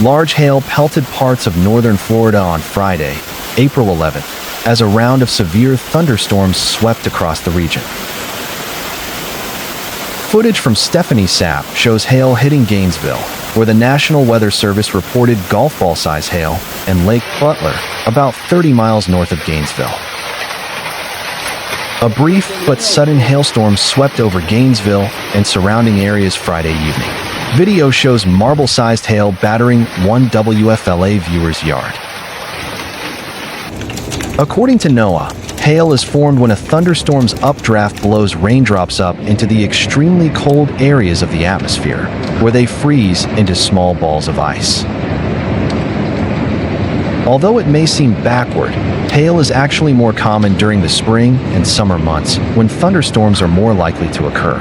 Large hail pelted parts of northern Florida on Friday, April 11th, as a round of severe thunderstorms swept across the region. Footage from Stephanie Sapp shows hail hitting Gainesville, where the National Weather Service reported golf ball-size hail, and Lake Butler, about 30 miles north of Gainesville. A brief but sudden hailstorm swept over Gainesville and surrounding areas Friday evening. Video shows marble-sized hail battering one WFLA viewer's yard. According to NOAA, hail is formed when a thunderstorm's updraft blows raindrops up into the extremely cold areas of the atmosphere, where they freeze into small balls of ice. Although it may seem backward, hail is actually more common during the spring and summer months, when thunderstorms are more likely to occur.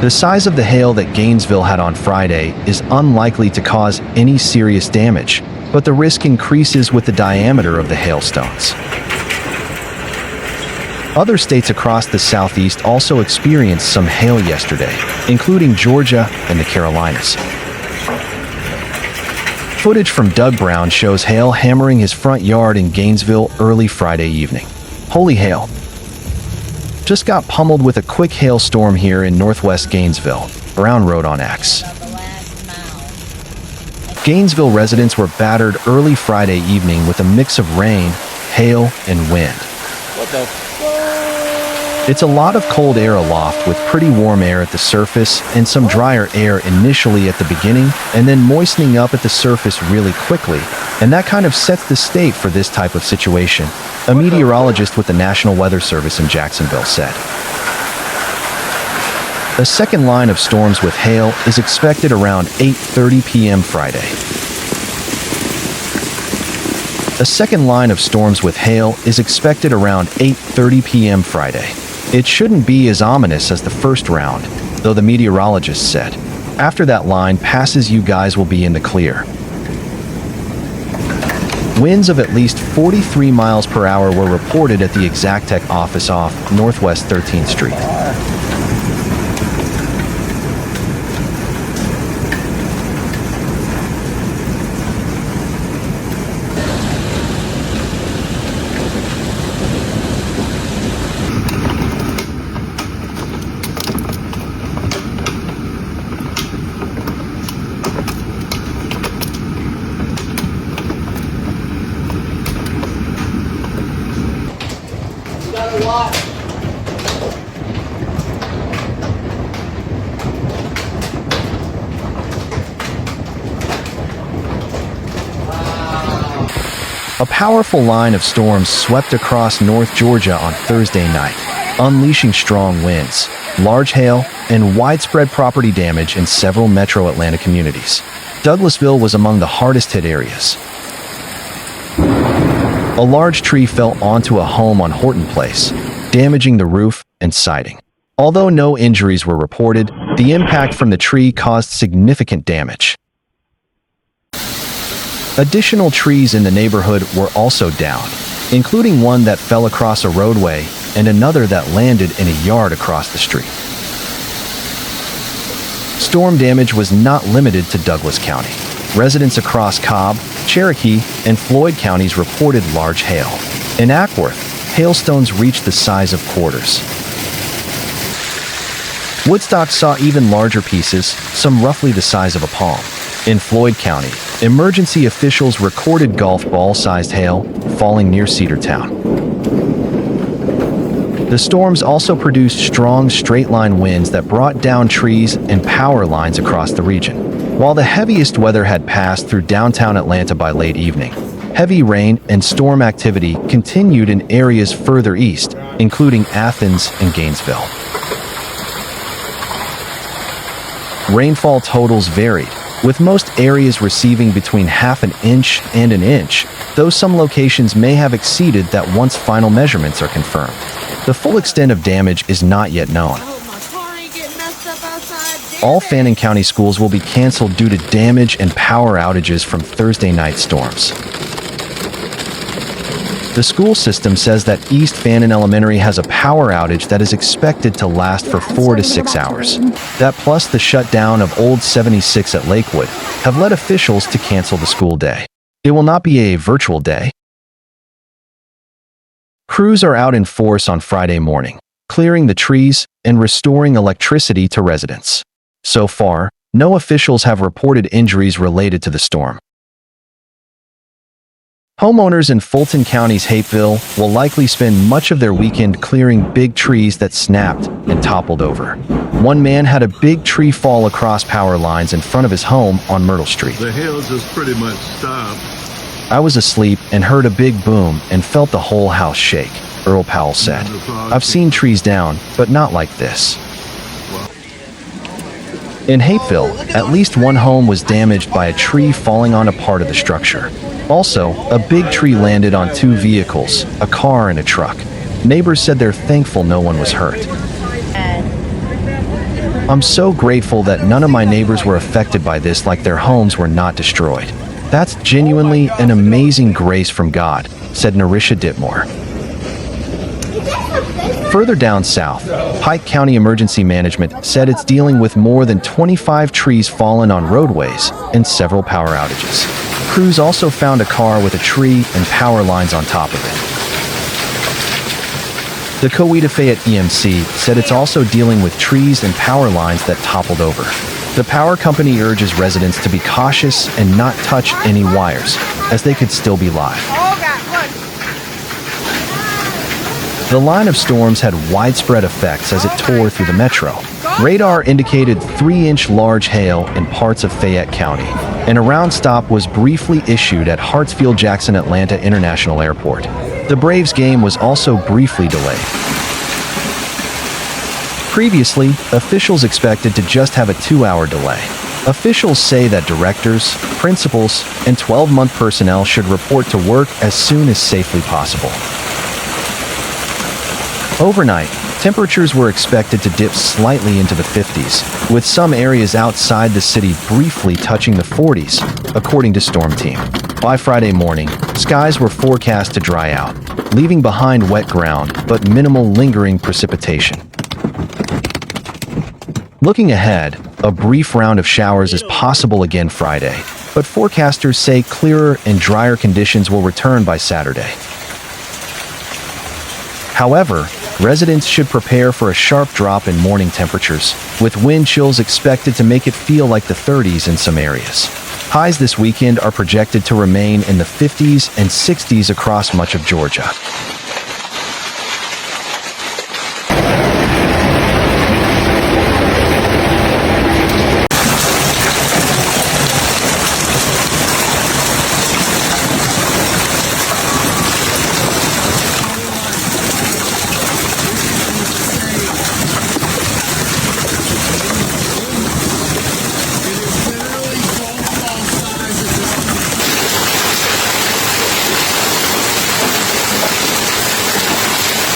The size of the hail that Gainesville had on Friday is unlikely to cause any serious damage, but the risk increases with the diameter of the hailstones. Other states across the Southeast also experienced some hail yesterday, including Georgia and the Carolinas. Footage from Doug Brown shows hail hammering his front yard in Gainesville early Friday evening. Holy hail. Just got pummeled with a quick hailstorm here in northwest Gainesville, Brown wrote on X. Gainesville residents were battered early Friday evening with a mix of rain, hail, and wind. What the? It's a lot of cold air aloft with pretty warm air at the surface and some drier air initially at the beginning and then moistening up at the surface really quickly, and that kind of sets the state for this type of situation, a meteorologist with the National Weather Service in Jacksonville said. A second line of storms with hail is expected around 8:30 p.m. Friday. A second line of storms with hail is expected around 8:30 p.m. Friday. It shouldn't be as ominous as the first round, though the meteorologist said. After that line passes, you guys will be in the clear. Winds of at least 43 miles per hour were reported at the Exactech office off Northwest 13th Street. A powerful line of storms swept across North Georgia on Thursday night, unleashing strong winds, large hail, and widespread property damage in several metro Atlanta communities. Douglasville was among the hardest hit areas. A large tree fell onto a home on Horton Place, damaging the roof and siding. Although no injuries were reported, the impact from the tree caused significant damage. Additional trees in the neighborhood were also down, including one that fell across a roadway and another that landed in a yard across the street. Storm damage was not limited to Douglas County. Residents across Cobb, Cherokee, and Floyd counties reported large hail. In Acworth, hailstones reached the size of quarters. Woodstock saw even larger pieces, some roughly the size of a palm. In Floyd County, emergency officials recorded golf ball-sized hail falling near Cedartown. The storms also produced strong straight-line winds that brought down trees and power lines across the region. While the heaviest weather had passed through downtown Atlanta by late evening, heavy rain and storm activity continued in areas further east, including Athens and Gainesville. Rainfall totals varied, with most areas receiving between half an inch and an inch, though some locations may have exceeded that once final measurements are confirmed. The full extent of damage is not yet known. All Fannin County schools will be canceled due to damage and power outages from Thursday night storms. The school system says that East Fannin Elementary has a power outage that is expected to last for 4 to 6 hours. That plus the shutdown of Old 76 at Lakewood have led officials to cancel the school day. It will not be a virtual day. Crews are out in force on Friday morning, clearing the trees and restoring electricity to residents. So far, no officials have reported injuries related to the storm. Homeowners in Fulton County's Hapeville will likely spend much of their weekend clearing big trees that snapped and toppled over. One man had a big tree fall across power lines in front of his home on Myrtle Street. The hills has pretty much stopped. I was asleep and heard a big boom and felt the whole house shake, Earl Powell said. I've seen trees down, but not like this. In Hapeville, at least one home was damaged by a tree falling on a part of the structure. Also, a big tree landed on 2 vehicles, a car and a truck. Neighbors said they're thankful no one was hurt. I'm so grateful that none of my neighbors were affected by this, like their homes were not destroyed. That's genuinely an amazing grace from God, said Narisha Ditmore. Further down south, Pike County Emergency Management said it's dealing with more than 25 trees fallen on roadways and several power outages. Crews also found a car with a tree and power lines on top of it. The Coweta-Fayette EMC said it's also dealing with trees and power lines that toppled over. The power company urges residents to be cautious and not touch any wires, as they could still be live. The line of storms had widespread effects as it tore through the metro. Radar indicated 3-inch large hail in parts of Fayette County, and a round stop was briefly issued at Hartsfield-Jackson Atlanta International Airport. The Braves game was also briefly delayed. Previously, officials expected to just have a 2-hour delay. Officials say that directors, principals, and 12-month personnel should report to work as soon as safely possible. Overnight, temperatures were expected to dip slightly into the 50s, with some areas outside the city briefly touching the 40s, according to Storm Team. By Friday morning, skies were forecast to dry out, leaving behind wet ground but minimal lingering precipitation. Looking ahead, a brief round of showers is possible again Friday, but forecasters say clearer and drier conditions will return by Saturday. However, residents should prepare for a sharp drop in morning temperatures, with wind chills expected to make it feel like the 30s in some areas. Highs this weekend are projected to remain in the 50s and 60s across much of Georgia.